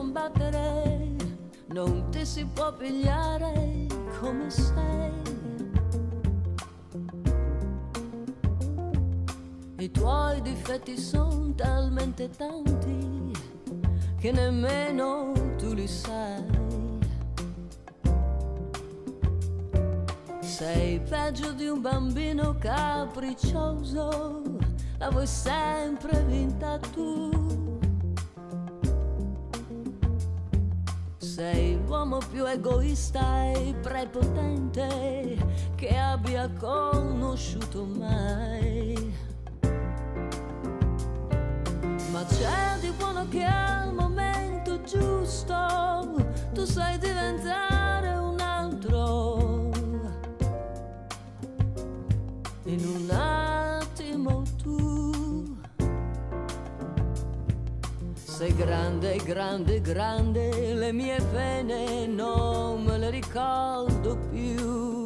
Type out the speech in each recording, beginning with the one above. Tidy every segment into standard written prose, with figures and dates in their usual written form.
combattere, non ti si può pigliare come sei. I tuoi difetti sono talmente tanti che nemmeno tu li sai. Sei peggio di un bambino capriccioso, la vuoi sempre vinta tu. Sei l'uomo più egoista e prepotente che abbia conosciuto mai. Ma c'è di buono che al momento giusto tu sai diventare un altro. In un attimo tu sei grande, grande, grande, le mie pene non me le ricordo più.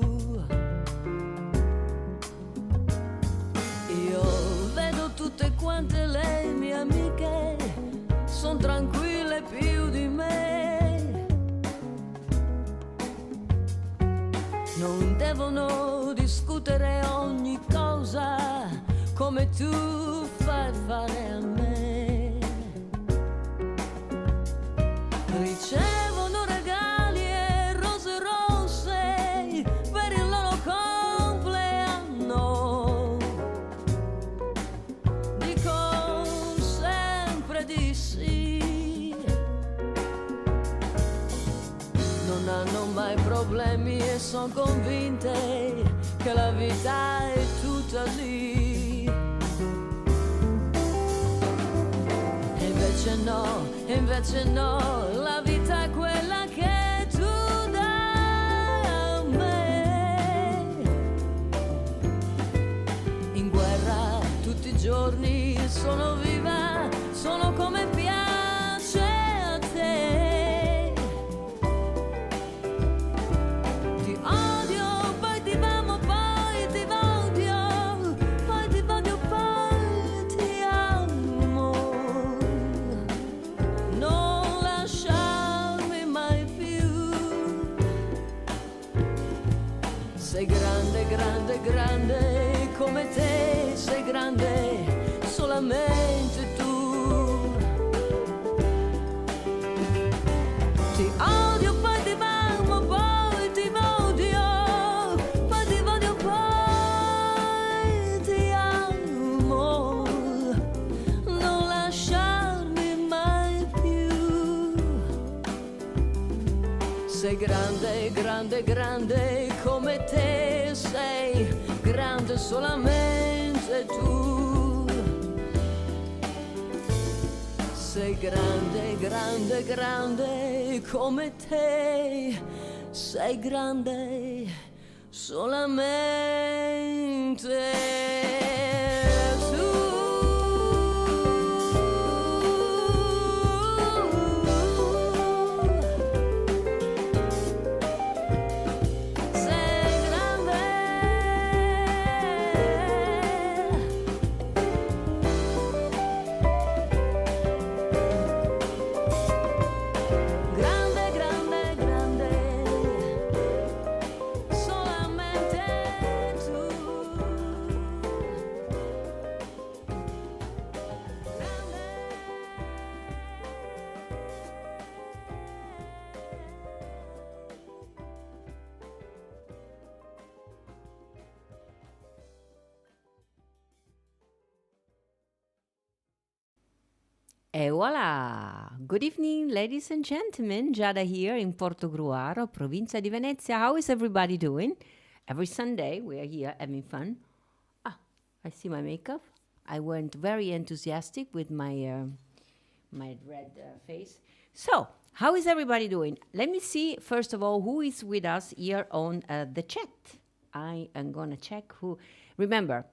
Io vedo tutte quante le mie amiche, son tranquille più di me. Non devono discutere ogni cosa come tu fai fare a me. Ricevono regali e rose rosse per il loro compleanno. Dico sempre di sì. Non hanno mai problemi e sono convinte che la vita è tutta lì. E invece no, la vita è quella che tu dai a me. In guerra tutti i giorni sono viva, sono come piace a te. Ti odio, poi ti amo, poi ti odio, poi ti odio, poi ti amo. Non lasciarmi mai più. Sei grande, grande, grande come te, sei grande solamente tu. Ti odio, poi ti amo, poi ti odio, poi ti odio, poi ti amo. Non lasciarmi mai più. Sei grande, grande, grande come te, sei grande solamente tu. Sei grande, grande, grande come te, sei grande solamente tu. Sei grande. Grande, grande, grande, solamente tu. E voilà! Good evening, ladies and gentlemen. Giada here in Portogruaro, provincia di Venezia. How is everybody doing? Every Sunday we are here having fun. Ah, I see my makeup. I went very enthusiastic with my my red face. So, how is everybody doing? Let me see, first of all, who is with us here on the chat. I am going to check who. Remember,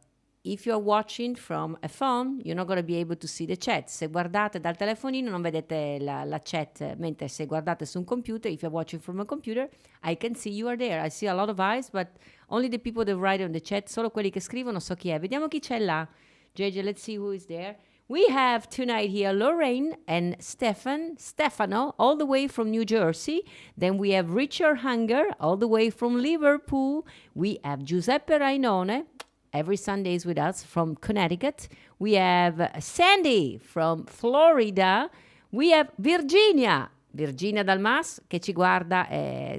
if you're watching from a phone, you're not going to be able to see the chat. Se guardate dal telefonino non vedete la chat, mentre se guardate su un computer, if you're watching from a computer, I can see you are there. I see a lot of eyes, but only the people that write on the chat, solo quelli che scrivono so chi è. Vediamo chi c'è là. JJ, let's see who is there. We have tonight here Lorraine and Stefano, all the way from New Jersey. Then we have Richard Hunger, all the way from Liverpool. We have Giuseppe Rainone, every Sunday is with us from Connecticut. We have Sandy from Florida. We have Virginia Dalmas, che ci guarda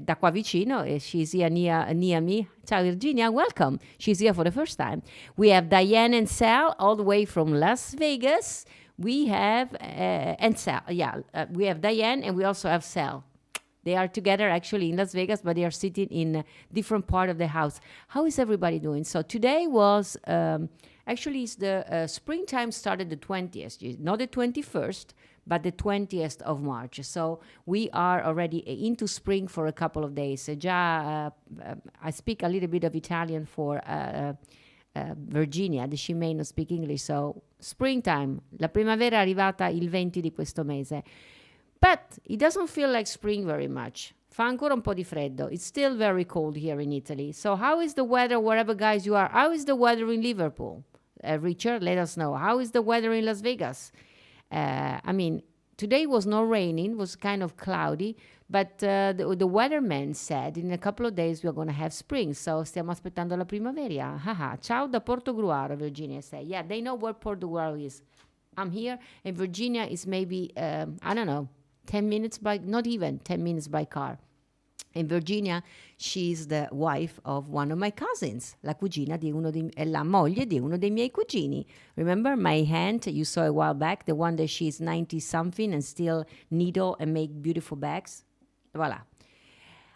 da qua vicino. She's here near me. Ciao Virginia, welcome. She's here for the first time. We have Diane and Sal, all the way from Las Vegas. We have, and Sal, we have Diane and we also have Sal. They are together actually in Las Vegas, but they are sitting in a different part of the house. How is everybody doing? So today was, actually it's the springtime started the 20th, not the 21st, but the 20th of March. So we are already into spring for a couple of days. I speak a little bit of Italian for Virginia, she may not speak English. So springtime, la primavera è arrivata il 20 di questo mese. But it doesn't feel like spring very much. Fa ancora un po' di freddo. It's still very cold here in Italy. So how is the weather wherever guys you are? How is the weather in Liverpool? Richard, let us know. How is the weather in Las Vegas? I mean, today was not raining, was kind of cloudy, but the weatherman said in a couple of days we are going to have spring, so stiamo aspettando la primavera. Haha. Ciao da Portogruaro, Virginia said. Yeah, they know where Portogruaro is. I'm here, and Virginia is maybe, I don't know, 10 minutes by, not even 10 minutes by car. In Virginia, she's the wife of one of my cousins, la moglie di uno dei miei cugini. Remember my aunt you saw a while back, the one that she's 90-something and still needle and make beautiful bags? Voilà.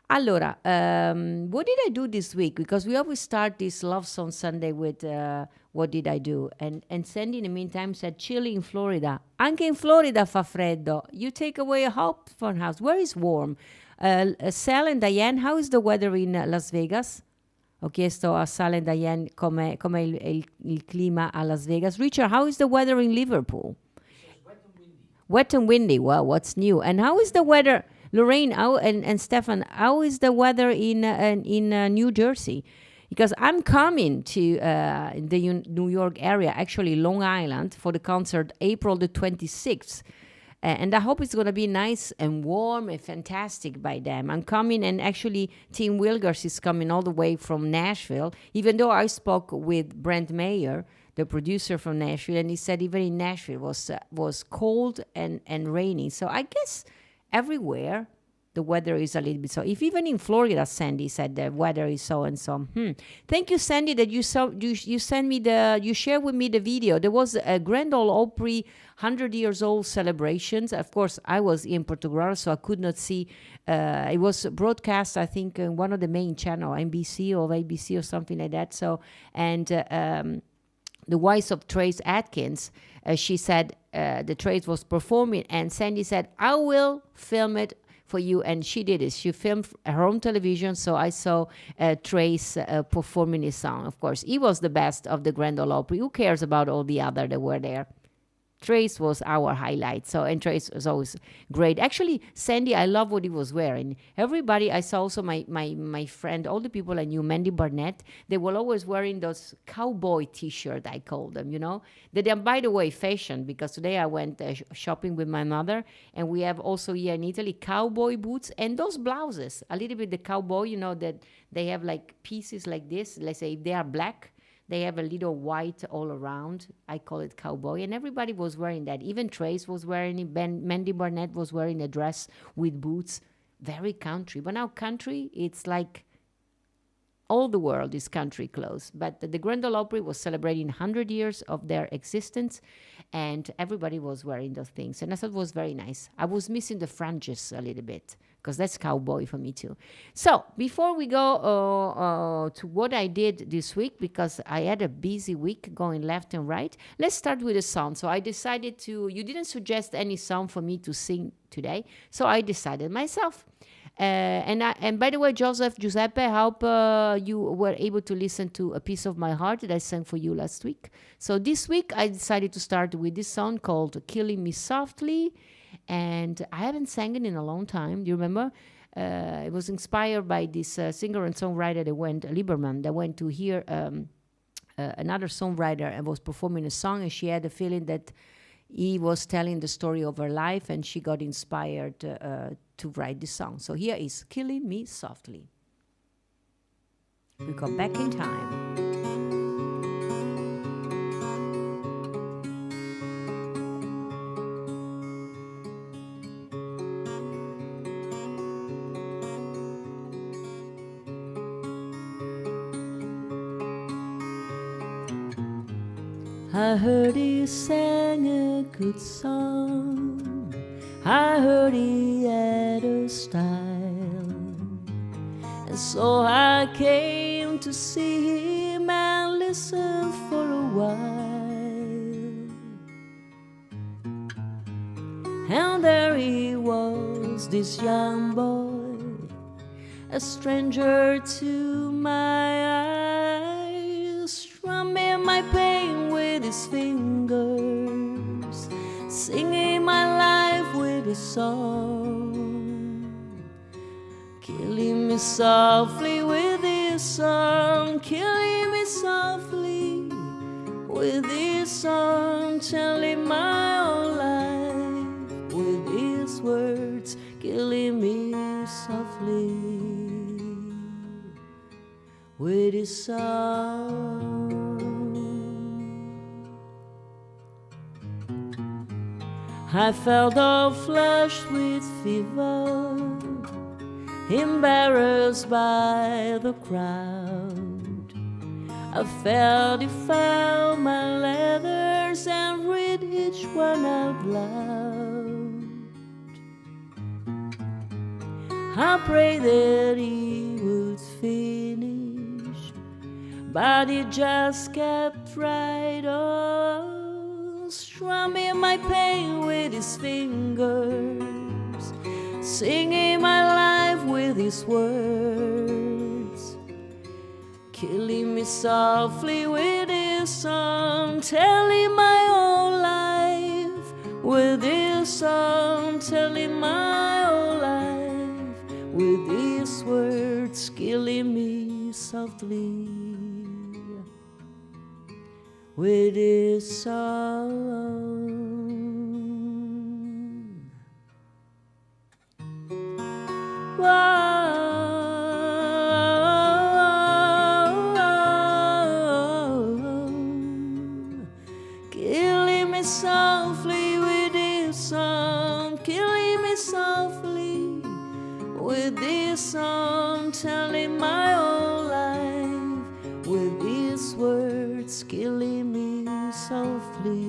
Allora, what did I do this week? Because we always start this Love Song Sunday with what did I do? And Sandy in the meantime said, chilly in Florida. Anche in Florida fa freddo. You take away a hot fun house. Where is warm? Sal and Diane, how is the weather in Las Vegas? Ho chiesto a Sal and Diane com'è il clima a Las Vegas. Richard, how is the weather in Liverpool? Wet and windy. Wet and windy. Well, what's new? And how is the weather, Lorraine and Stefan, how is the weather in New Jersey? Because I'm coming to the New York area, actually Long Island, for the concert April the 26th. And I hope it's going to be nice and warm and fantastic by then. I'm coming, and actually Tim Wilgers is coming all the way from Nashville, even though I spoke with Brent Mayer, the producer from Nashville, and he said even in Nashville was cold and rainy. So I guess everywhere the weather is a little bit so. If even in Florida, Sandy said the weather is so and so. Thank you, Sandy, that you sent me you shared with me the video. There was a Grand Ole Opry 100 years old celebrations. Of course, I was in Portugal, so I could not see. It was broadcast, I think, in one of the main channel, NBC or ABC or something like that. So, and the voice of Trace Atkins, she said the Trace was performing, and Sandy said, I will film it for you, and she did it. She filmed her own television, so I saw Trace performing his song. Of course, he was the best of the Grand Ole Opry. Who cares about all the other that were there? Trace was our highlight. So, and Trace was always great. Actually, Sandy, I love what he was wearing. Everybody, I saw also my friend, all the people I knew, Mandy Barnett, they were always wearing those cowboy t-shirt, I call them, you know. They are, by the way, fashion, because today I went shopping with my mother, and we have also here in Italy cowboy boots and those blouses, a little bit the cowboy, you know, that they have like pieces like this. Let's say if they are black, they have a little white all around. I call it cowboy. And everybody was wearing that. Even Trace was wearing it. Mandy Barnett was wearing a dress with boots. Very country. But now country, it's like all the world is country clothes. But the Grand Ole Opry was celebrating 100 years of their existence. And everybody was wearing those things. And I thought it was very nice. I was missing the fringes a little bit, because that's cowboy for me too. So before we go to what I did this week, because I had a busy week going left and right, let's start with a song. So I decided you didn't suggest any song for me to sing today, so I decided myself. And by the way, Giuseppe, I hope you were able to listen to A Piece of My Heart that I sang for you last week. So this week I decided to start with this song called Killing Me Softly. And I haven't sang it in a long time. Do you remember? It was inspired by this singer and songwriter Lieberman, that went to hear another songwriter and was performing a song, and she had a feeling that he was telling the story of her life, and she got inspired to write this song. So here is Killing Me Softly. We go back in time. I heard he sang a good song, I heard he had a style, and so I came to see him and listen for a while. And there he was, this young boy, a stranger to my eyes, strumming my pain with his fingers, singing my life with his song, killing me softly with his song, killing me softly with his song, telling my whole life with his words, killing me softly with his song. I felt all flushed with fever, embarrassed by the crowd. I felt he found my letters and read each one out loud. I prayed that he would finish, but he just kept right on, strumming my pain with his fingers, singing my life with his words, killing me softly with his song, telling my whole life with his song, telling my whole life with his words, killing me softly with his song. Killing me softly with his song, killing me softly with his song, telling my whole life with his words, killing me softly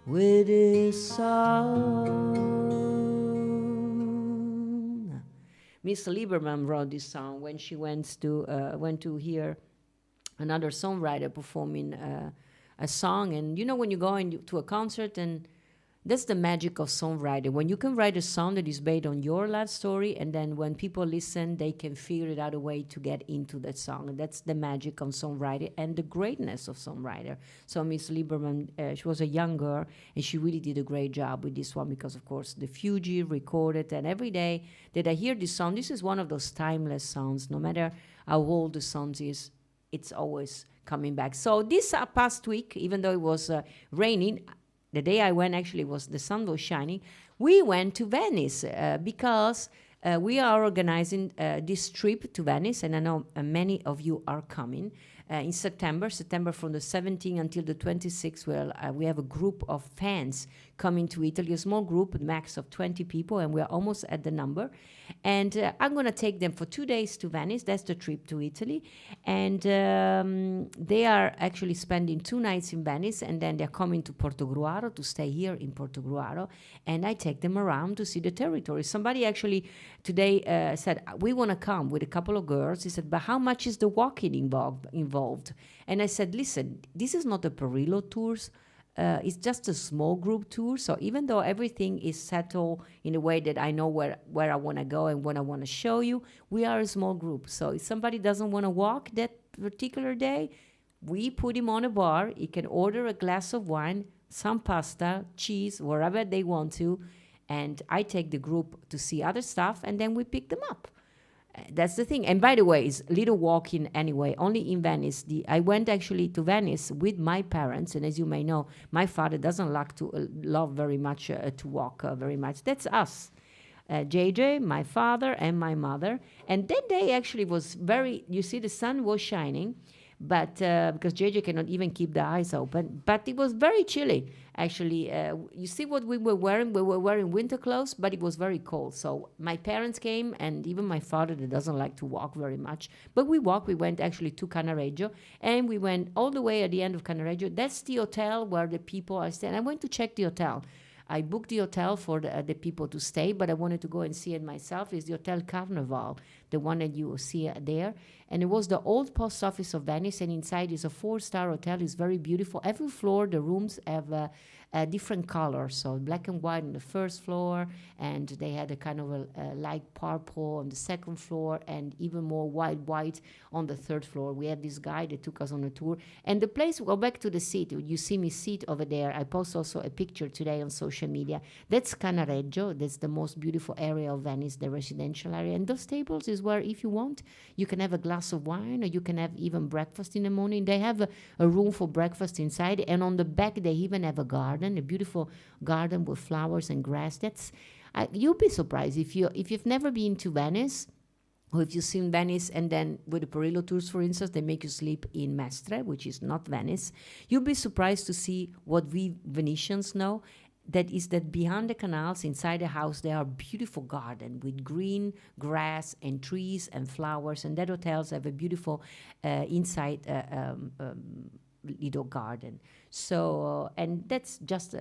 with his song. Miss Lieberman wrote this song when she went to hear another songwriter performing a song. And you know, when you go to a concert, and that's the magic of songwriting. When you can write a song that is based on your life story, and then when people listen, they can figure it out a way to get into that song. And that's the magic of songwriting and the greatness of songwriter. So Miss Lieberman, she was a young girl, and she really did a great job with this one, because of course the Fuji recorded, and every day that I hear this song, this is one of those timeless songs. No matter how old the song is, it's always coming back. So this past week, even though it was raining, the day I went, actually, the sun was shining. We went to Venice because we are organizing this trip to Venice, and I know many of you are coming in September from the 17th until the 26th. Well, we have a group of fans coming to Italy, a small group, max of 20 people, and we are almost at the number. And I'm going to take them for 2 days to Venice. That's the trip to Italy. And they are actually spending 2 nights in Venice, and then they're coming to Portogruaro to stay here in Portogruaro. And I take them around to see the territory. Somebody actually today said, we want to come with a couple of girls. He said, but how much is the walking involved? And I said, listen, this is not a Perillo tours. It's just a small group tour. So even though everything is settled in a way that I know where I want to go and what I want to show you, we are a small group. So if somebody doesn't want to walk that particular day, we put him on a bar. He can order a glass of wine, some pasta, cheese, wherever they want to. And I take the group to see other stuff, and then we pick them up. That's the thing. And by the way, it's little walking anyway, only in Venice. I went actually to Venice with my parents, and as you may know, my father doesn't like to love very much to walk very much. That's us. JJ, my father, and my mother. And that day actually was very, you see, the sun was shining, but because JJ cannot even keep the eyes open, but it was very chilly. Actually, you see what we were wearing? We were wearing winter clothes, but it was very cold. So my parents came, and even my father, that doesn't like to walk very much, but we walked. We went actually to Cannaregio, and we went all the way at the end of Cannaregio. That's the hotel where the people are staying. I went to check the hotel. I booked the hotel for the people to stay, but I wanted to go and see it myself. It's the Hotel Carnival, the one that you see there. And it was the old post office of Venice, and inside is a 4-star hotel. It's very beautiful. Every floor, the rooms have a different color. So black and white on the first floor, and they had a kind of a light purple on the second floor, and even more white on the third floor. We had this guy that took us on a tour. And the place, go back to the seat. You see me sit over there. I post also a picture today on social media. That's Cannaregio. That's the most beautiful area of Venice, the residential area. And those tables is where, if you want, you can have a glass of wine, or you can have even breakfast in the morning. They have a room for breakfast inside, and on the back they even have a garden, a beautiful garden with flowers and grass. That's you'll be surprised if you've never been to Venice, or if you've seen Venice and then with the Perillo tours, for instance, they make you sleep in Mestre, which is not Venice. You'll be surprised to see what we Venetians know. That is that behind the canals, inside the house, there are beautiful garden with green grass and trees and flowers. And that hotels have a beautiful inside little garden. So, and that's just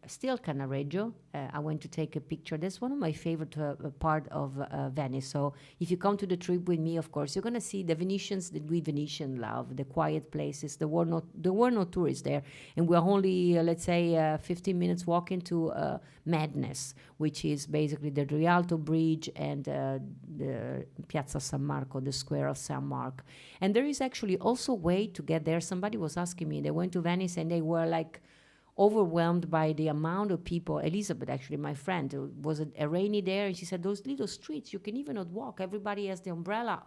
still Cannaregio. I went to take a picture. That's one of my favorite part of Venice. So if you come to the trip with me, of course, you're going to see the Venetians that we Venetian love, the quiet places. There were no tourists there. And we're only, let's say, 15 minutes walking to Madness, which is basically the Rialto Bridge and the Piazza San Marco, the square of San Marco. And there is actually also a way to get there. Somebody was asking me, they went to Venice and they were like overwhelmed by the amount of people. Elizabeth, actually, my friend, was a rainy day, and she said, those little streets, you can even not walk. Everybody has the umbrella.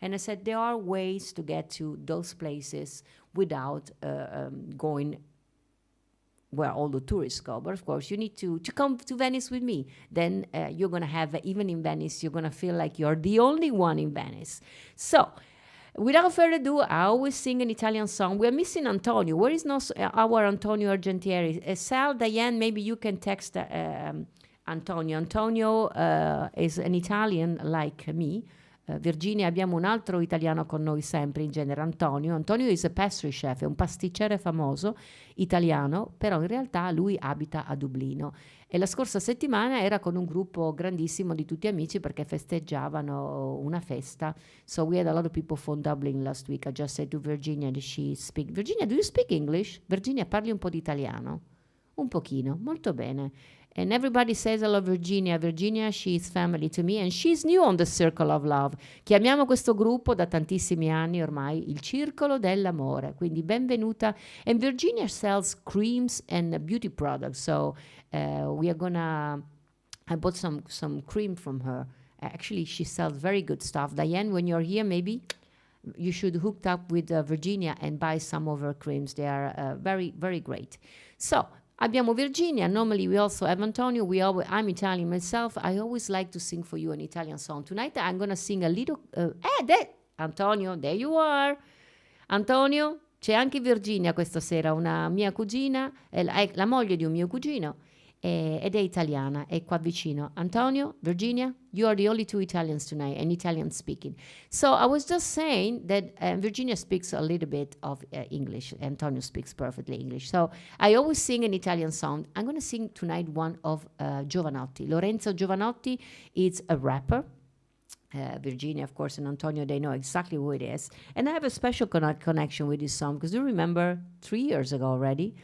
And I said, there are ways to get to those places without going where all the tourists go. But of course, you need to come to Venice with me. Then you're going to have, even in Venice, you're going to feel like you're the only one in Venice. So, without further ado, I always sing an Italian song. We're missing Antonio. Where is our Antonio Argentieri? Sal, Diane, maybe you can text Antonio. Antonio is an Italian like me. Virginia, abbiamo un altro italiano con noi sempre, in genere Antonio. Antonio is a pastry chef, è un pasticcere famoso italiano, però in realtà lui abita a Dublino. E la scorsa settimana era con un gruppo grandissimo di tutti amici perché festeggiavano una festa. So we had a lot of people from Dublin last week. I just said to Virginia that she speak. Virginia, do you speak English? Virginia, parli un po' di italiano? Un pochino, molto bene. And everybody says I love Virginia. Virginia, she's family to me, and she's new on the Circle of Love. Chiamiamo questo gruppo da tantissimi anni ormai il Circolo dell'Amore. Quindi benvenuta. And Virginia sells creams and beauty products. So we are gonna. I bought some cream from her. Actually, she sells very good stuff. Diane, when you're here, maybe you should hook up with Virginia and buy some of her creams. They are very, very great. So. Abbiamo Virginia. Normally we also have Antonio. I'm Italian myself. I always like to sing for you an Italian song. Tonight I'm going to sing a little... Antonio, there you are. Antonio, c'è anche Virginia questa sera, una mia cugina, è la moglie di un mio cugino, ed è italiana, è qua vicino. Antonio, Virginia, you are the only two Italians tonight, and Italian speaking. So I was just saying that Virginia speaks a little bit of English. Antonio speaks perfectly English. So I always sing an Italian song. I'm going to sing tonight one of Giovanotti. Lorenzo Giovanotti is a rapper. Virginia, of course, and Antonio, they know exactly who it is. And I have a special connection with this song because you remember 3 years ago already.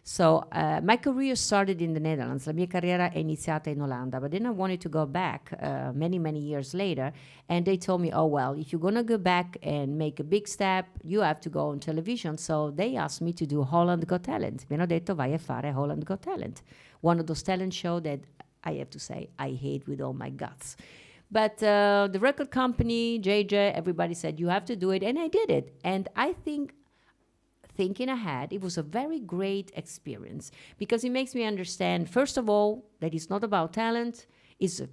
So my career started in the Netherlands. La mia carriera è iniziata in Olanda, but then I wanted to go back many, many years later. And they told me, oh, well, if you're going to go back and make a big step, you have to go on television. So they asked me to do Holland Got Talent. Mi hanno detto, vai a fare Holland Got Talent. One of those talent shows that I have to say I hate with all my guts. But the record company, JJ, everybody said, you have to do it. And I did it. And I think, thinking ahead, it was a very great experience because it makes me understand, first of all, that it's not about talent. It's a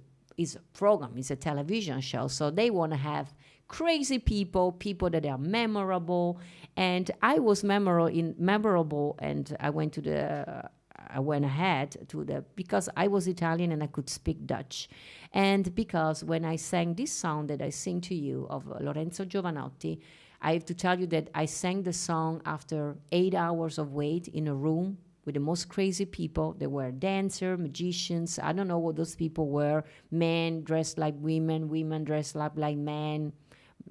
program, it's a television show. So they want to have crazy people that are memorable. And I was memorable, and I went ahead to because I was Italian and I could speak Dutch. And because when I sang this song that I sing to you of Lorenzo Giovanotti, I have to tell you that I sang the song after 8 hours of wait in a room with the most crazy people. They were dancers, magicians. I don't know what those people were. Men dressed like women, women dressed up like men,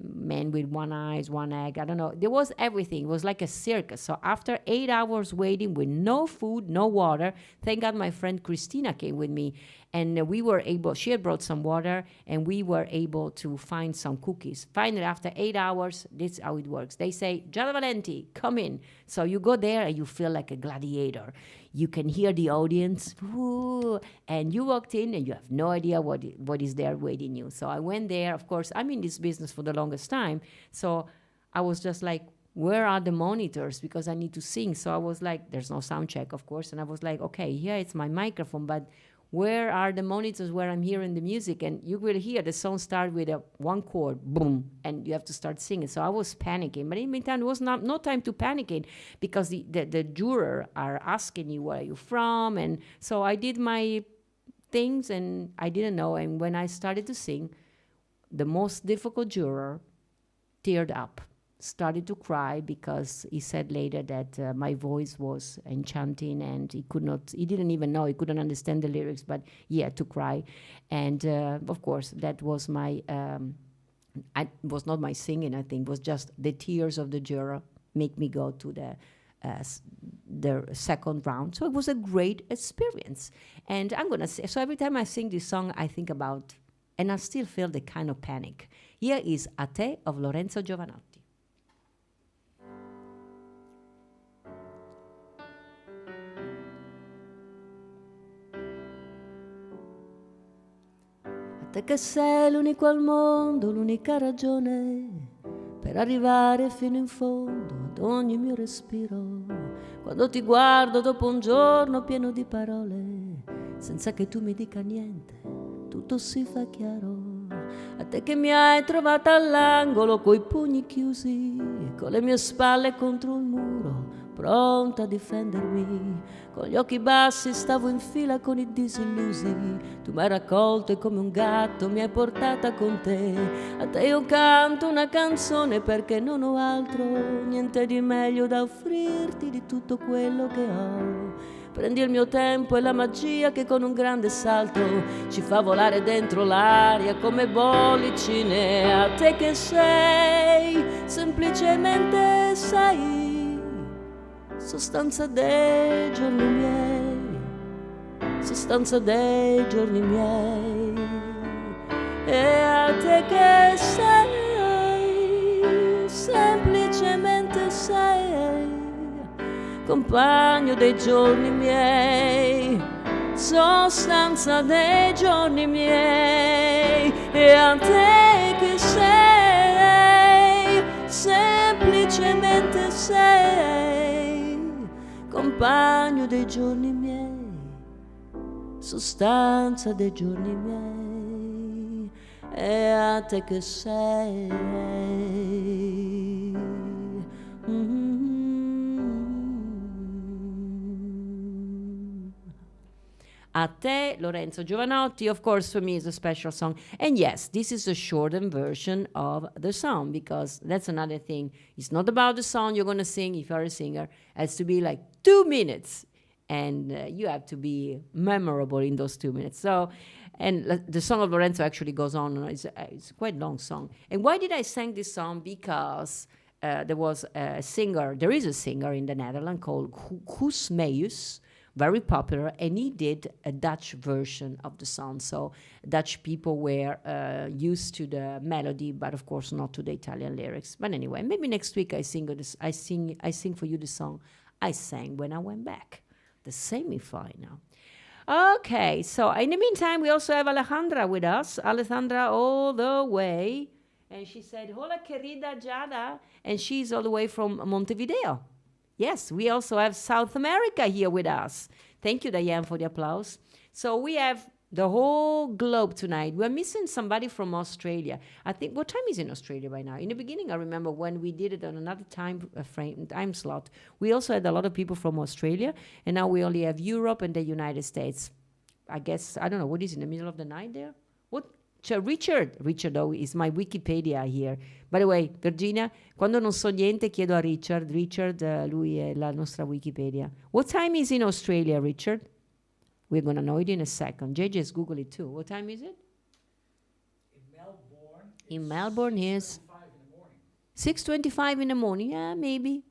men with one eyes, one egg. I don't know. There was everything. It was like a circus. So after 8 hours waiting with no food, no water, thank God my friend Christina came with me. And we were able, she had brought some water, and we were able to find some cookies. Finally, after 8 hours, this is how it works. They say, Giada Valenti, come in. So you go there and you feel like a gladiator. You can hear the audience, whoo, and you walked in and you have no idea what is there waiting you. So I went there. Of course, I'm in this business for the longest time. So I was just like, where are the monitors? Because I need to sing. So I was like, there's no sound check, of course. And I was like, okay, here it's my microphone, but where are the monitors where I'm hearing the music? And you will hear the song start with a one chord, boom, and you have to start singing. So I was panicking. But in the meantime, there was no time to panicking because the juror are asking you, where are you from? And so I did my things and I didn't know. And when I started to sing, the most difficult juror teared up, started to cry because he said later that my voice was enchanting and he didn't even know, he couldn't understand the lyrics, but he had to cry. And of course, that was was not my singing, I think, it was just the tears of the juror make me go to the second round. So it was a great experience. And I'm going to say, so every time I sing this song, I think about, and I still feel the kind of panic. Here is A Te of Lorenzo Giovanotti. Te che sei l'unico al mondo, l'unica ragione per arrivare fino in fondo ad ogni mio respiro. Quando ti guardo dopo un giorno pieno di parole, senza che tu mi dica niente, tutto si fa chiaro. A te che mi hai trovata all'angolo coi pugni chiusi, con le mie spalle contro il muro, pronta a difendermi. Con gli occhi bassi stavo in fila con i disillusi. Tu mi hai raccolto e come un gatto mi hai portata con te. A te io canto una canzone perché non ho altro, niente di meglio da offrirti di tutto quello che ho. Prendi il mio tempo e la magia che con un grande salto ci fa volare dentro l'aria come bollicine. A te che sei, semplicemente sei, sostanza dei giorni miei, sostanza dei giorni miei. E a te che sei, semplicemente sei, compagno dei giorni miei, sostanza dei giorni miei. E a te che sei, semplicemente sei, compagno dei giorni miei, sostanza dei giorni miei. E a te che sei, A Te, Lorenzo Giovanotti, of course, for me is a special song. And yes, this is a shortened version of the song because that's another thing. It's not about the song you're going to sing if you're a singer. It has to be like 2 minutes. And you have to be memorable in those 2 minutes. So, and the song of Lorenzo actually goes on. It's a quite long song. And why did I sing this song? Because there was a singer, there is a singer in the Netherlands called Guus Meeuwis, very popular, and he did a Dutch version of the song. So Dutch people were used to the melody, but of course not to the Italian lyrics. But anyway, maybe next week I sing for you the song I sang when I went back, the semi-final. Okay, so in the meantime, we also have Alejandra with us. Alejandra all the way. And she said, Hola, querida Giada. And she's all the way from Montevideo. Yes, we also have South America here with us. Thank you, Diane, for the applause. So we have the whole globe tonight. We're missing somebody from Australia. I think, what time is in Australia by now? In the beginning, I remember when we did it on another time slot, we also had a lot of people from Australia, and now we only have Europe and the United States. I guess, I don't know, what is in the middle of the night there? What? C'è Richard oh, is my Wikipedia here. By the way, Virginia, quando non so niente chiedo a Richard. Richard, lui è la nostra Wikipedia. What time is in Australia, Richard? We're going to know it in a second. JJ's Google it too. What time is it? In Melbourne is 6:25 in the morning. Yeah, maybe.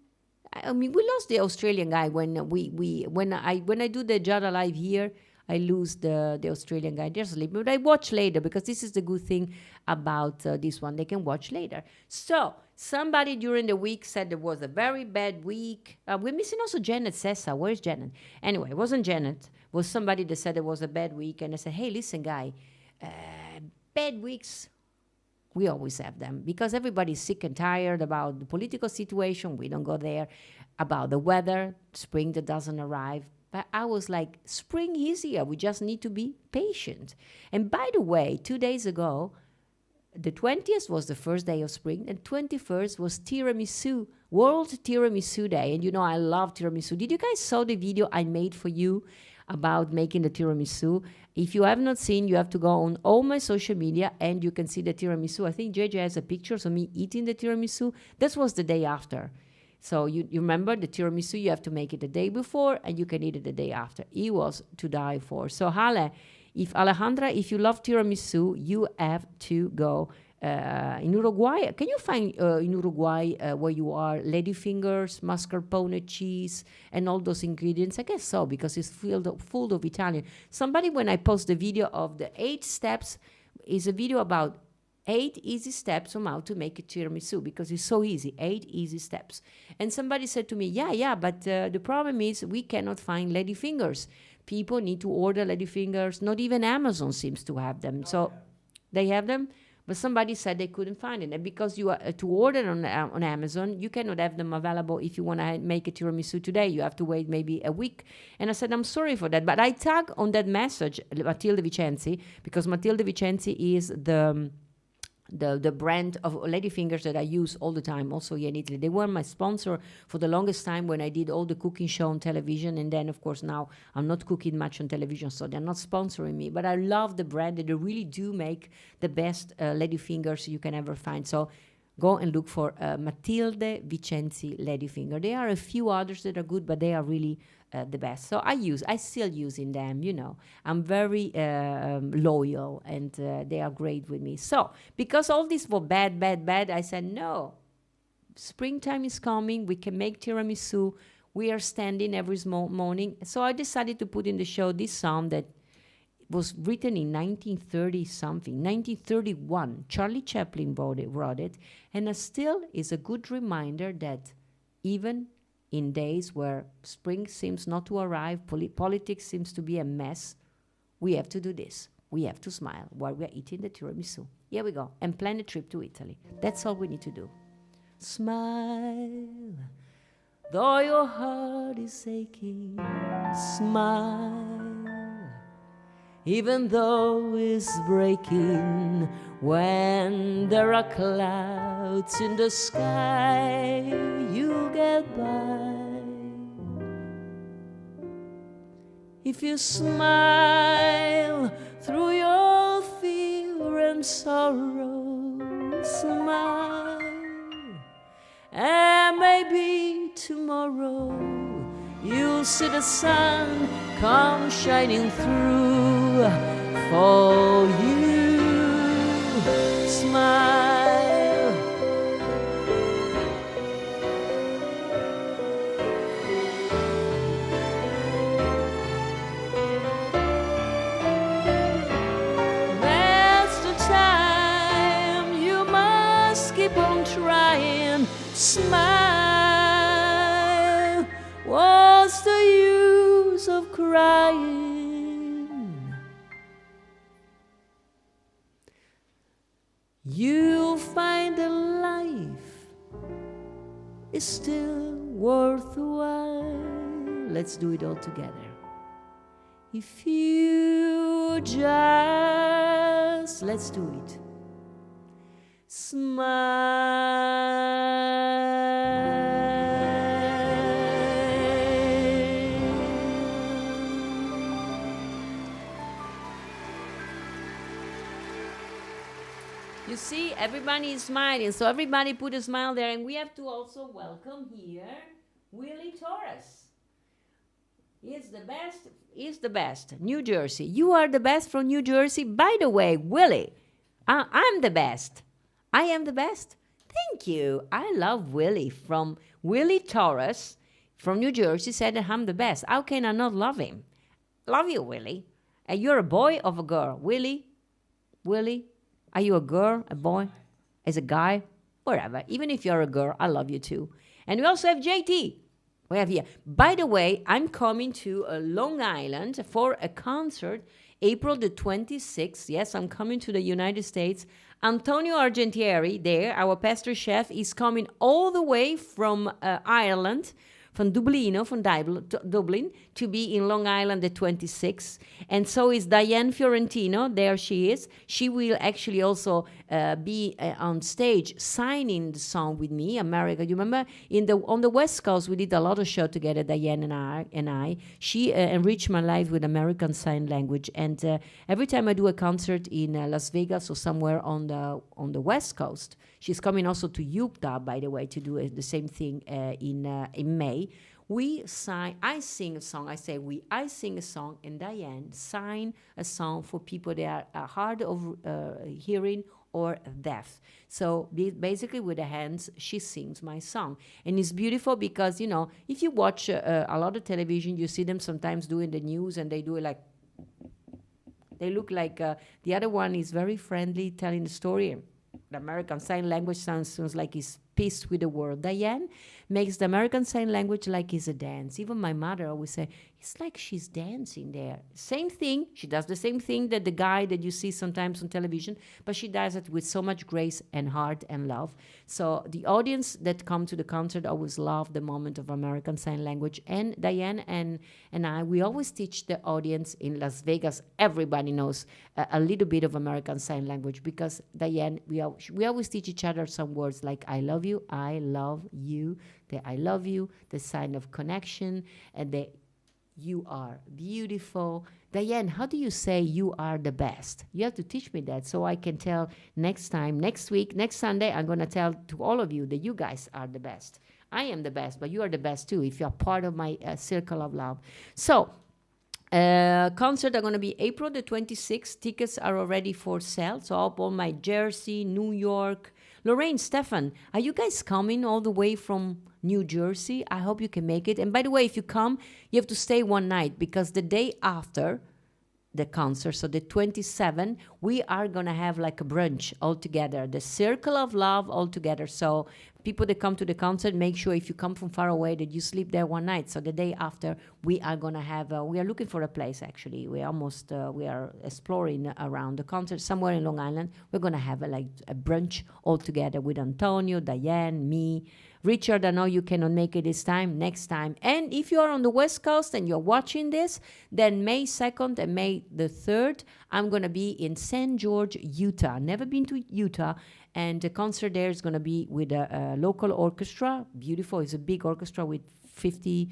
I mean, we lost the Australian guy when when I do the Jada live here. I lose the Australian guy. They're sleeping, but I watch later because this is the good thing about this one. They can watch later. So somebody during the week said there was a very bad week. We're missing also Janet Sessa. Where's Janet? Anyway, it wasn't Janet. It was somebody that said it was a bad week. And I said, hey, listen, guy, bad weeks, we always have them because everybody's sick and tired about the political situation. We don't go there. About the weather, spring that doesn't arrive. But I was like, spring is here. We just need to be patient. And by the way, 2 days ago, the 20th was the first day of spring, and 21st was Tiramisu, World Tiramisu Day. And you know, I love tiramisu. Did you guys saw the video I made for you about making the tiramisu? If you have not seen, you have to go on all my social media and you can see the tiramisu. I think JJ has a picture of me eating the tiramisu. This was the day after. So you remember the tiramisu, you have to make it the day before and you can eat it the day after. It was to die for. So Alejandra, if you love tiramisu, you have to go in Uruguay. Can you find in Uruguay where you are ladyfingers, mascarpone cheese, and all those ingredients? I guess so, because it's full of Italian. Somebody, when I post the video of the 8 steps, is a video about 8 easy steps on how to make a tiramisu, because it's so easy, 8 easy steps. And somebody said to me, yeah, but the problem is we cannot find ladyfingers. People need to order ladyfingers. Not even Amazon seems to have them. So they have them, but somebody said they couldn't find it. And because you are to order on Amazon, you cannot have them available if you want to make a tiramisu today. You have to wait maybe a week. And I said, I'm sorry for that. But I tag on that message Matilde Vicenzi, because Matilde Vicenzi is the brand of ladyfingers that I use all the time, also here in Italy. They were my sponsor for the longest time when I did all the cooking show on television. And then, of course, now I'm not cooking much on television, so they're not sponsoring me. But I love the brand, and they really do make the best ladyfingers you can ever find. So go and look for Matilde Vicenzi ladyfinger. There are a few others that are good, but they are really the best. So I still using them, you know. I'm very loyal, and they are great with me. So because all this was bad, I said, no, springtime is coming. We can make tiramisu. We are standing every morning. So I decided to put in the show this song that was written in 1931. Charlie Chaplin wrote it, and it still is a good reminder that even in days where spring seems not to arrive, politics seems to be a mess, we have to do this. We have to smile while we're eating the tiramisu. Here we go. And plan a trip to Italy. That's all we need to do. Smile, though your heart is aching. Smile, even though it's breaking. When there are clouds in the sky, you'll get by. If you smile through your fear and sorrow, smile, and maybe tomorrow you'll see the sun come shining through for you. Smile, that's the time you must keep on trying. Smile, what's the use of crying? you'll find that life is still worthwhile. Let's do it all together. If you just, let's do it, You see, everybody is smiling, so everybody put a smile there, and we have to also welcome here Willie Torres. He's the best. He's the best. New Jersey. You are the best from New Jersey. By the way, Willie, I'm the best. I am the best. Thank you. I love Willie from Willie Torres from New Jersey said that I'm the best. How can I not love him? Love you, Willie. And you're a boy or a girl? Willie? Are you a girl, a boy, as a guy? Whatever. Even if you're a girl, I love you too. And we also have JT. We have here. By the way, I'm coming to Long Island for a concert April the 26th. Yes, I'm coming to the United States. Antonio Argentieri there, our pastor chef, is coming all the way from Ireland, from Dublin, to be in Long Island the 26th. And so is Diane Fiorentino. There she is. She will actually also be on stage signing the song with me, America. You remember on the West Coast we did a lot of show together, Diane and I. She enriched my life with American Sign Language. And every time I do a concert in Las Vegas or somewhere on the West Coast, she's coming also to Utah, by the way, to do the same thing in May. I sing a song, I sing a song, and Diane sign a song for people that are hard of hearing or deaf. So basically with the hands, she sings my song. And it's beautiful because, if you watch a lot of television, you see them sometimes doing the news and they do it like, they look like, the other one is very friendly telling the story. The American Sign Language sounds like he's pissed with the world. Diane makes the American Sign Language like it's a dance. Even my mother always say, it's like she's dancing there. Same thing. She does the same thing that the guy that you see sometimes on television, but she does it with so much grace and heart and love. So the audience that come to the concert always love the moment of American Sign Language. And Diane and I, we always teach the audience in Las Vegas. Everybody knows a little bit of American Sign Language because Diane, we always teach each other some words like I love you, I love you, the I love you, the sign of connection, and the you are beautiful. Diane, how do you say you are the best? You have to teach me that so I can tell next week, next Sunday, I'm going to tell to all of you that you guys are the best. I am the best, but you are the best too if you're part of my circle of love. So, concert are going to be April the 26th. Tickets are already for sale. So up on my Jersey, New York. Lorraine, Stefan, are you guys coming all the way from New Jersey? I hope you can make it. And by the way, if you come, you have to stay one night because the day after the concert, so the 27th, we are going to have like a brunch all together, the Circle of Love all together. So people that come to the concert, make sure if you come from far away that you sleep there one night. So the day after, we are going to have, we are looking for a place actually. We are exploring around the concert somewhere in Long Island. We're going to have a brunch all together with Antonio, Diane, me, Richard. I know you cannot make it this time, next time. And if you are on the West Coast and you're watching this, then May 2nd and May the 3rd, I'm going to be in St. George, Utah. Never been to Utah. And the concert there is going to be with a local orchestra. Beautiful. It's a big orchestra with 50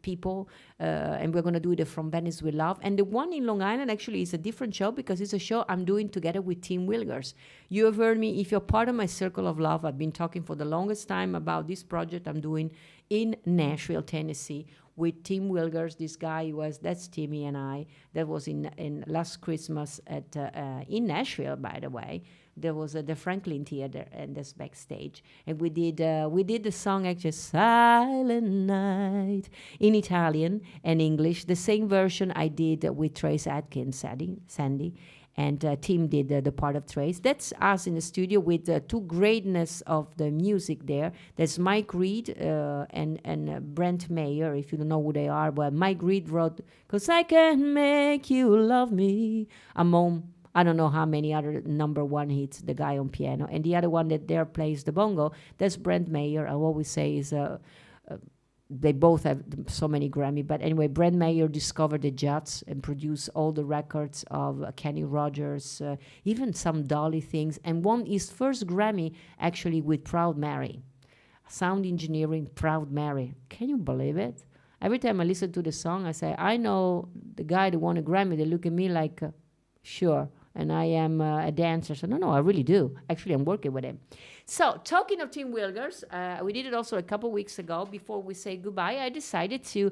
people. And we're going to do it from Venice with Love. And the one in Long Island actually is a different show because it's a show I'm doing together with Tim Wilgers. You have heard me. If you're part of my Circle of Love, I've been talking for the longest time about this project I'm doing in Nashville, Tennessee, with Tim Wilgers. This guy that's Timmy and I. That was in last Christmas in Nashville, by the way. There was the Franklin Theater and this backstage, and we did the song actually Silent Night in Italian and English, the same version I did with Trace Atkins, Sandy, and Tim did the part of Trace. That's us in the studio with two greatness of the music there. There's Mike Reed and Brent Mayer, if you don't know who they are. But Mike Reed wrote "'Cause I Can Make You Love Me," I don't know how many other number one hits, the guy on piano. And the other one that there plays the bongo, that's Brent Mayer. I always say is they both have so many Grammy. But anyway, Brent Mayer discovered the jazz and produced all the records of Kenny Rogers, even some Dolly things, and won his first Grammy actually with Proud Mary. Sound engineering, Proud Mary. Can you believe it? Every time I listen to the song, I say, I know the guy that won a Grammy. They look at me like, sure. And I am a dancer. So, no, I really do. Actually, I'm working with him. So, talking of Tim Wilgers, we did it also a couple weeks ago. Before we say goodbye, I decided to...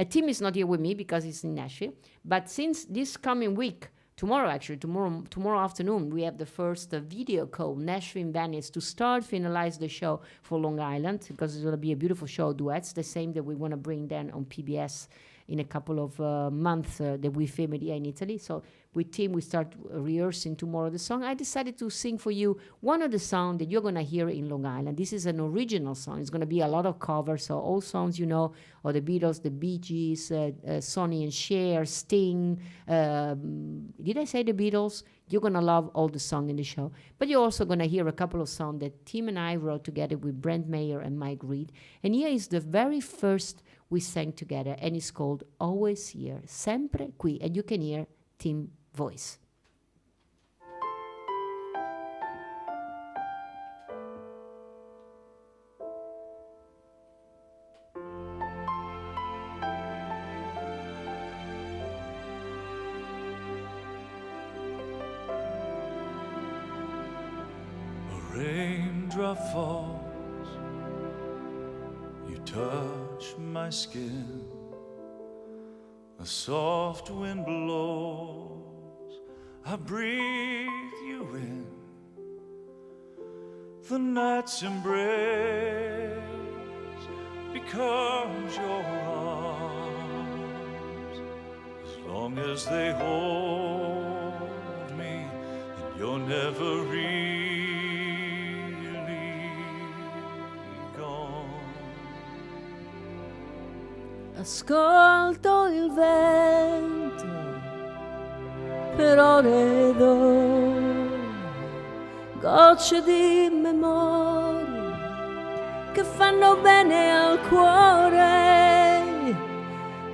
Tim is not here with me because he's in Nashville. But since this coming week, tomorrow afternoon, we have the first video call, Nashville in Venice, to start, finalize the show for Long Island, because it's going to be a beautiful show, duets, the same that we want to bring then on PBS in a couple of months that we film it here in Italy. So with Tim, we start rehearsing tomorrow the song. I decided to sing for you one of the songs that you're going to hear in Long Island. This is an original song. It's going to be a lot of covers, so all songs you know, or the Beatles, the Bee Gees, Sonny and Cher, Sting. Did I say the Beatles? You're going to love all the songs in the show. But you're also going to hear a couple of songs that Tim and I wrote together with Brent Mayer and Mike Reed. And here is the very first we sang together, and it's called Always Here, Sempre Qui, and you can hear Tim's voice. A raindrop falls, you touch my skin, a soft wind blows, I breathe you in, the night's embrace becomes your arms, as long as they hold me, and you're never really gone. Ascolto il vento per ore ed ore, gocce di memoria che fanno bene al cuore.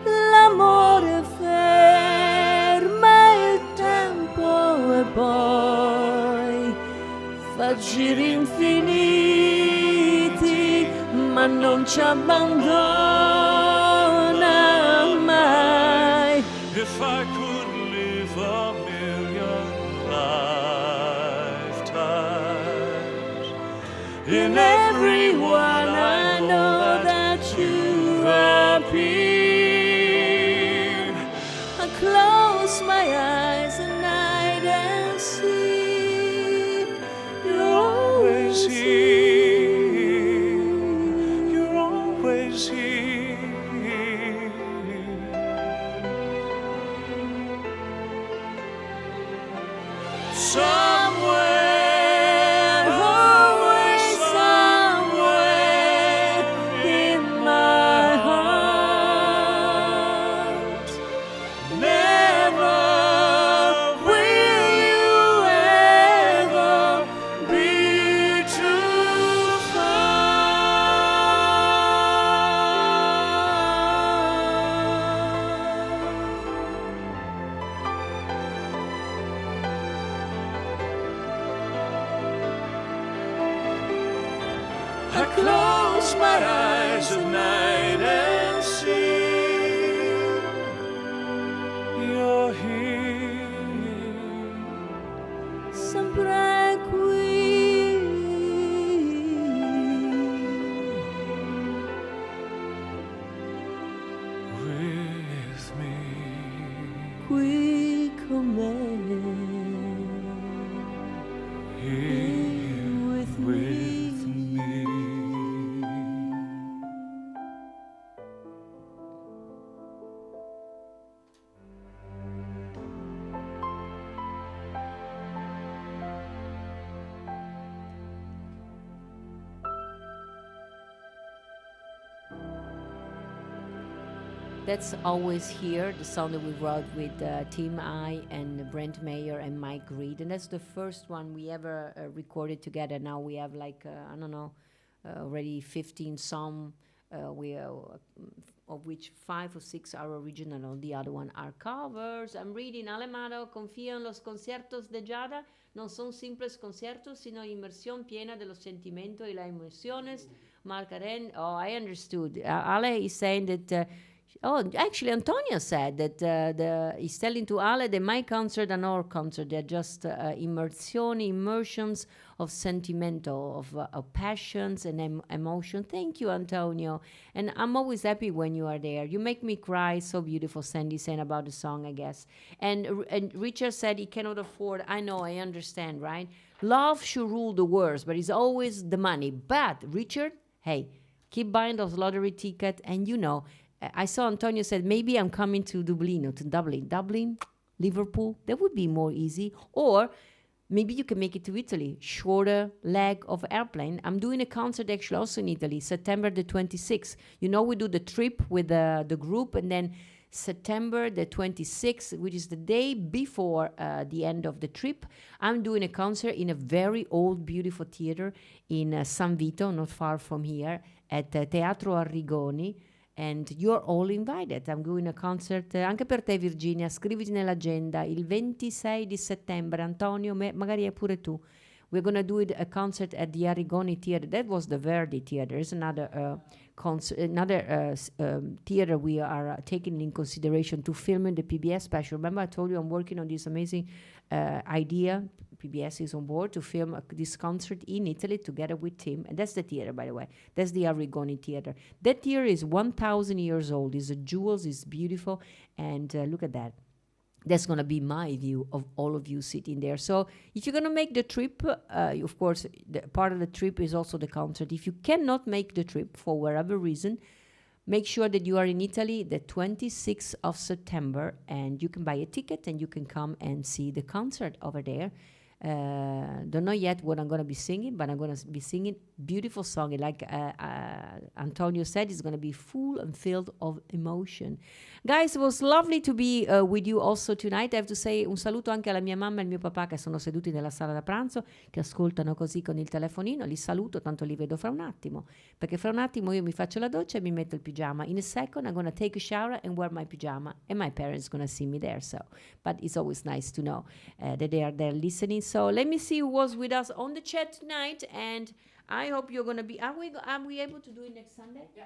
L'amore ferma il tempo e poi fa giri infiniti, ma non ci abbandona mai. If I could live a million lifetimes, In every one I know that you appear. I close my eyes at night and see you're always here, you're always here. Somewhere, always somewhere in my heart. Never will you ever be too I close my eyes at night and see you're here. sempre qui. With me. Qui con me. Here With with me. That's Always Here, the song that we wrote with Tim I and Brent Mayer and Mike Reed. And that's the first one we ever recorded together. Now we have like, I don't know, already 15 songs, of which 5 or 6 are original, and the other one are covers. I'm reading Alemano, confía en los conciertos de Giada. No son simples conciertos, sino inmersión plena de los sentimientos y las emociones. Marcaren, oh, I understood. Ale is saying that... actually, Antonio said that he's telling to Ale that my concert and our concert, they're just immersions of sentimental, of passions and emotion. Thank you, Antonio. And I'm always happy when you are there. You make me cry. So beautiful, Sandy saying about the song, I guess. And Richard said he cannot afford. I know, I understand, right? Love should rule the world, but it's always the money. But, Richard, hey, keep buying those lottery tickets, and you know, I saw Antonio said, maybe I'm coming to Dublin, Liverpool. That would be more easy. Or maybe you can make it to Italy. Shorter leg of airplane. I'm doing a concert actually also in Italy, September the 26th. You know, we do the trip with the group, and then September the 26th, which is the day before the end of the trip, I'm doing a concert in a very old, beautiful theater in San Vito, not far from here, at Teatro Arrigoni. And you're all invited. I'm doing a concert anche per te, Virginia. Scriviti nell'agenda il 26 di settembre. Antonio, magari è pure tu. We're going to do a concert at the Arrigoni Theater. That was the Verdi Theater. There's another theater we are taking in consideration to film in the PBS special. Remember I told you I'm working on this amazing idea. PBS is on board to film this concert in Italy together with Tim. And that's the theater, by the way. That's the Arrigoni Theater. That theater is 1,000 years old. It's a jewels. It's beautiful. And look at that. That's going to be my view of all of you sitting there. So if you're going to make the trip, of course, part of the trip is also the concert. If you cannot make the trip for whatever reason, make sure that you are in Italy the 26th of September, and you can buy a ticket and you can come and see the concert over there. Don't know yet what I'm going to be singing, but I'm going to be singing beautiful song. Like Antonio said, it's going to be full and filled of emotion. Guys, it was lovely to be with you also tonight. I have to say un saluto anche alla mia mamma e al mio papà che sono seduti nella sala da pranzo, che ascoltano così con il telefonino. Li saluto, tanto li vedo fra un attimo, perché fra un attimo io mi faccio la doccia e mi metto il pigiama. In a second I'm going to take a shower and wear my pyjama, and my parents are going to see me there. So, but it's always nice to know that they are there listening. So let me see who was with us on the chat tonight, and I hope you're going to be... Are we able to do it next Sunday? Yeah.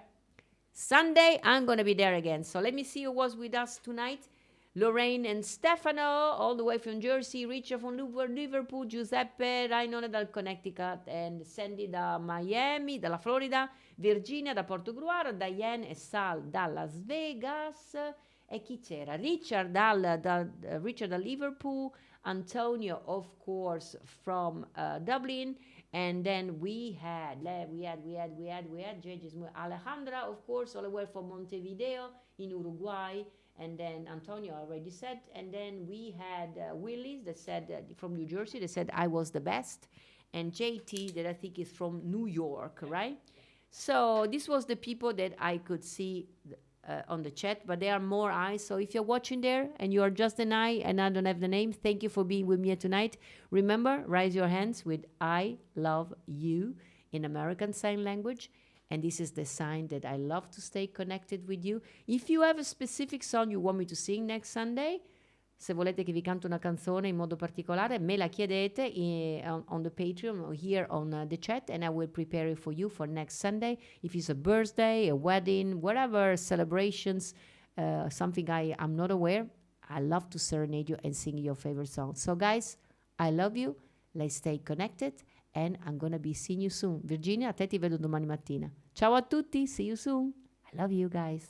Sunday, I'm going to be there again. So let me see who was with us tonight. Lorraine and Stefano, all the way from Jersey. Richard from Liverpool. Giuseppe, Rainone dal Connecticut. And Sandy da Miami, dalla Florida. Virginia da Portogruaro. Diane e Sal da Las Vegas. E chi c'era? Richard da Liverpool. Antonio, of course, from Dublin. And then we had Alejandra, of course, all the way from Montevideo in Uruguay. And then Antonio already said. And then we had Willis that said from New Jersey, that said I was the best. And JT that I think is from New York, right? So this was the people that I could see on the chat, but there are more eyes. So if you're watching there and you are just an eye and I don't have the name, thank you for being with me tonight. Remember, raise your hands with I love you in American Sign Language. And this is the sign that I love to stay connected with you. If you have a specific song you want me to sing next Sunday, se volete che vi canto una canzone in modo particolare, me la chiedete on the Patreon or here on the chat, and I will prepare it for you for next Sunday. If it's a birthday, a wedding, whatever celebrations, something I'm not aware, I love to serenade you and sing your favorite song. So guys, I love you. Let's stay connected, and I'm going to be seeing you soon. Virginia, a te ti vedo domani mattina. Ciao a tutti. See you soon. I love you guys.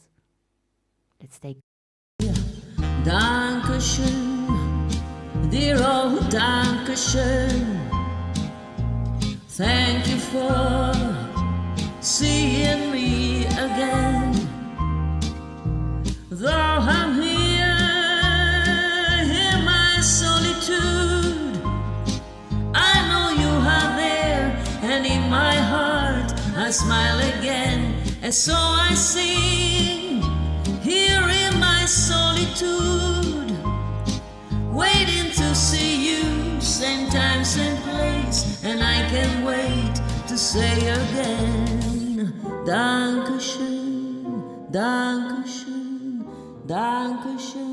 Let's stay Dankeschön, dear old Dankeschön. Thank you for seeing me again. Though I'm here in my solitude, I know you are there, and in my heart I smile again. And so I sing here solitude, waiting to see you, same time, same place, and I can't wait to say again, Dankeschön, Dankeschön, Dankeschön.